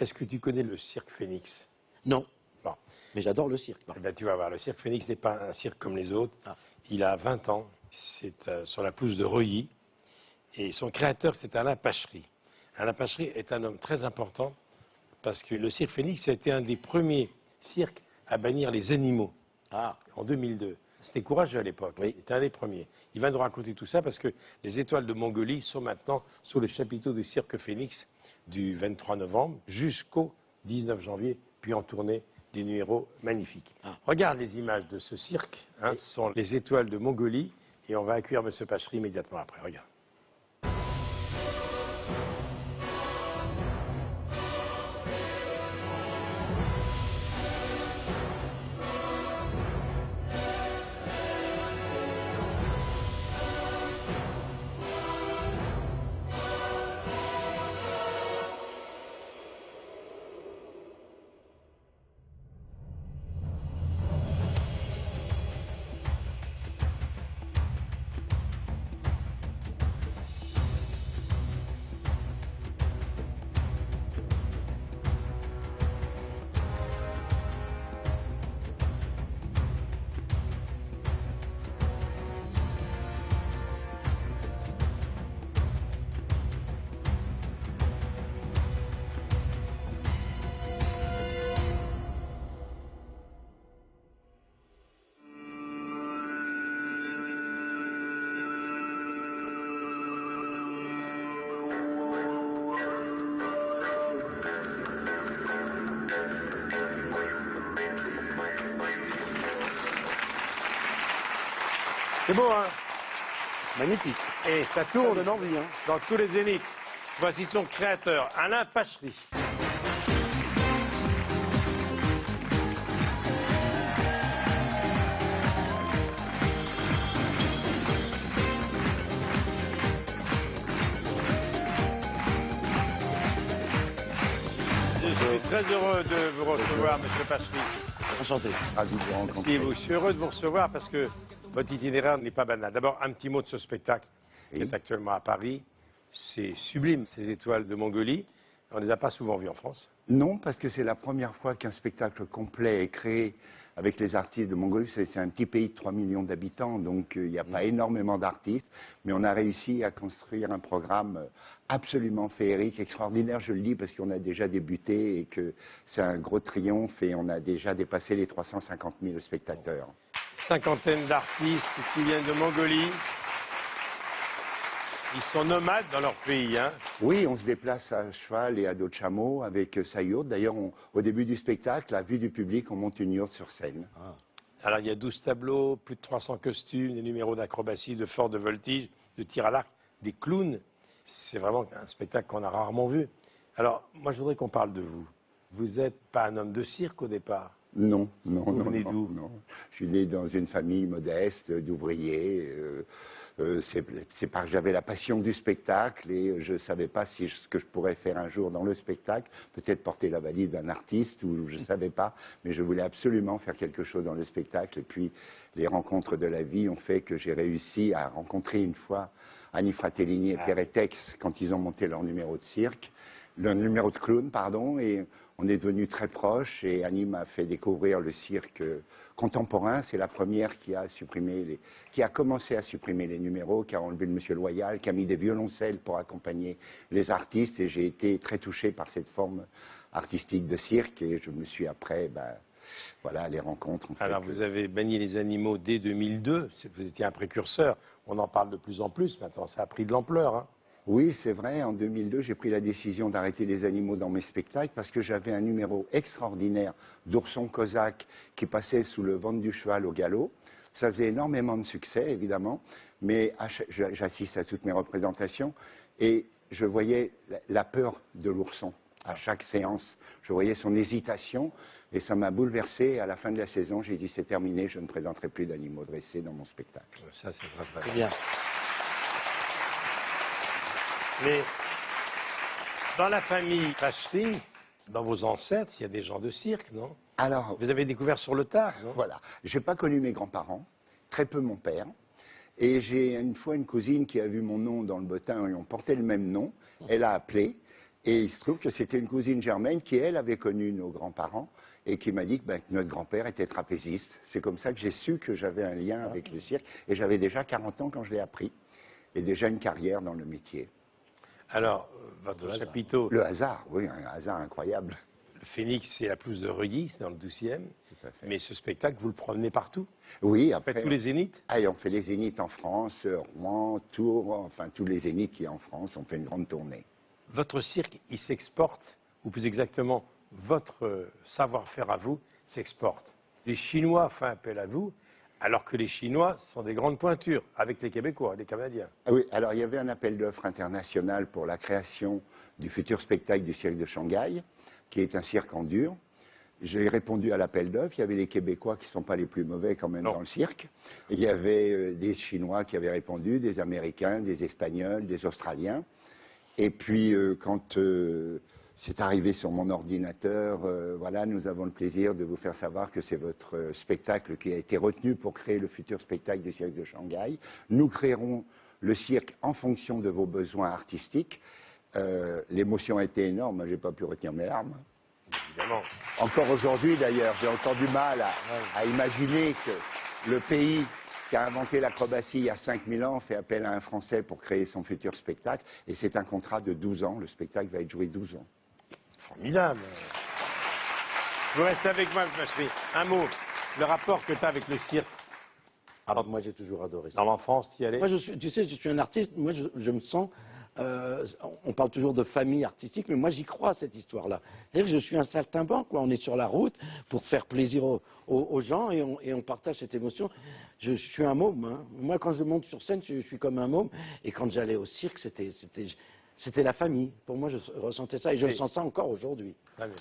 Est-ce que tu connais le cirque Phénix? Non, Bon. mais j'adore le cirque. Eh ben, tu vas voir, le cirque Phénix n'est pas un cirque comme les autres. Ah. Il a 20 ans, c'est sur la pelouse de Reuilly, et son créateur, c'est Alain Pachery. Alain Pachery est un homme très important, parce que le cirque Phénix a été un des premiers cirques à bannir les animaux, en 2002. C'était courageux à l'époque, Oui. il était un des premiers. Il va nous raconter tout ça, parce que les étoiles de Mongolie sont maintenant sous le chapiteau du cirque Phénix, du 23 novembre jusqu'au 19 janvier, puis en tournée des numéros magnifiques. Regarde les images de ce cirque, hein, ce sont les étoiles de Mongolie, et on va accueillir M. Pachery immédiatement après. Regarde. C'est beau, hein? Magnifique. Et ça Ça tourne donne envie, hein. dans tous les zéniths. Voici son créateur, Alain Pachery. Je suis très heureux de vous recevoir, M. Pachery. Enchanté. Ravi de vous rencontrer. Je suis heureux de vous recevoir parce que votre itinéraire n'est pas banal. D'abord, un petit mot de ce spectacle qui est actuellement à Paris. C'est sublime, ces étoiles de Mongolie. On ne les a pas souvent vues en France. Non, parce que c'est la première fois qu'un spectacle complet est créé avec les artistes de Mongolie. C'est un petit pays de 3 millions d'habitants, donc il n'y a pas énormément d'artistes. Mais on a réussi à construire un programme absolument féerique, extraordinaire, je le dis, parce qu'on a déjà débuté et que c'est un gros triomphe et on a déjà dépassé les 350 000 spectateurs. Cinquantaine d'artistes qui viennent de Mongolie. Ils sont nomades dans leur pays, hein. Oui, on se déplace à cheval et à dos de chameau avec sa yourte. D'ailleurs, au début du spectacle, à vue du public, on monte une yourte sur scène. Alors, il y a 12 tableaux, plus de 300 costumes, des numéros d'acrobatie, de fort de voltige, de tir à l'arc, des clowns. C'est vraiment un spectacle qu'on a rarement vu. Alors, moi, je voudrais qu'on parle de vous. Vous n'êtes pas un homme de cirque au départ. Non, non, Vous non, venez non, d'où? non. Je suis né dans une famille modeste d'ouvriers. C'est parce que j'avais la passion du spectacle et je ne savais pas ce que je pourrais faire un jour dans le spectacle. Peut-être porter la valise d'un artiste ou je ne savais pas, mais je voulais absolument faire quelque chose dans le spectacle. Et puis les rencontres de la vie ont fait que j'ai réussi à rencontrer une fois Annie Fratellini et Pierre Etex quand ils ont monté leur numéro de cirque. Le numéro de clown, pardon, et on est devenus très proches et Annie m'a fait découvrir le cirque contemporain. C'est la première qui a commencé à supprimer les numéros, qui a enlevé le Monsieur Loyal, qui a mis des violoncelles pour accompagner les artistes et j'ai été très touché par cette forme artistique de cirque et je me suis après, voilà, les rencontres. Alors, vous avez banni les animaux dès 2002, vous étiez un précurseur. On en parle de plus en plus maintenant, ça a pris de l'ampleur, hein. Oui, c'est vrai. En 2002, j'ai pris la décision d'arrêter les animaux dans mes spectacles parce que j'avais un numéro extraordinaire d'ourson cosaque qui passait sous le ventre du cheval au galop. Ça faisait énormément de succès, évidemment, mais j'assiste à toutes mes représentations et je voyais la peur de l'ourson à chaque séance. Je voyais son hésitation et ça m'a bouleversé. À la fin de la saison, j'ai dit c'est terminé, je ne présenterai plus d'animaux dressés dans mon spectacle. Ça, c'est très C'est bien. Mais dans la famille Pachery, dans vos ancêtres, il y a des gens de cirque, non? Alors, Vous avez découvert sur le tard, non? voilà. Je n'ai pas connu mes grands-parents, très peu mon père. Et j'ai une fois une cousine qui a vu mon nom dans le bottin et on portait le même nom. Elle a appelé Et il se trouve que c'était une cousine germaine qui, elle, avait connu nos grands-parents et qui m'a dit que, que notre grand-père était trapéziste. C'est comme ça que j'ai su que j'avais un lien avec le cirque. Et j'avais déjà 40 ans quand je l'ai appris. Et déjà une carrière dans le métier. Alors, votre chapiteau, Le hasard, oui, un hasard incroyable. le Phénix, c'est la pelouse de Reuilly, c'est dans le 12e. Tout à fait. Mais ce spectacle, vous le promenez partout. Oui, Vous après. faites tous les zéniths. Ah, et on fait les zéniths en France, Rouen, Tours, enfin tous les zéniths qu'il y a en France, on fait une grande tournée. Votre cirque, il s'exporte, ou plus exactement, votre savoir-faire à vous s'exporte. Les Chinois font appel à vous, alors que les Chinois sont des grandes pointures, avec les Québécois, les Canadiens. Ah oui, alors il y avait un appel d'offres international pour la création du futur spectacle du cirque de Shanghai, qui est un cirque en dur. J'ai répondu à l'appel d'offres. Il y avait les Québécois qui ne sont pas les plus mauvais quand même dans le cirque. Il y avait des Chinois qui avaient répondu, des Américains, des Espagnols, des Australiens. Et puis quand c'est arrivé sur mon ordinateur, voilà, nous avons le plaisir de vous faire savoir que c'est votre spectacle qui a été retenu pour créer le futur spectacle du cirque de Shanghai. Nous créerons le cirque en fonction de vos besoins artistiques. L'émotion a été énorme. Moi, j'ai pas pu retenir mes larmes. Évidemment. Encore aujourd'hui, d'ailleurs, j'ai encore du mal à imaginer que le pays qui a inventé l'acrobatie il y a 5000 ans fait appel à un Français pour créer son futur spectacle. Et c'est un contrat de 12 ans. Le spectacle va être joué 12 ans. Formidable. Vous restez avec moi, M. Machry. Un mot, le rapport que tu as avec le cirque. Ah, moi, j'ai toujours adoré ça. Dans l'enfance, tu y allais? Moi, tu sais, je suis un artiste. Moi, je me sens. On parle toujours de famille artistique, mais moi, j'y crois à cette histoire-là. C'est-à-dire que je suis un saltimbanque, quoi. On est sur la route pour faire plaisir aux gens et on partage cette émotion. Je suis un môme. Hein. Moi, quand je monte sur scène, je suis comme un môme. Et quand j'allais au cirque, c'était la famille. Pour moi, je ressentais ça et je le sens ça encore aujourd'hui. Très bien.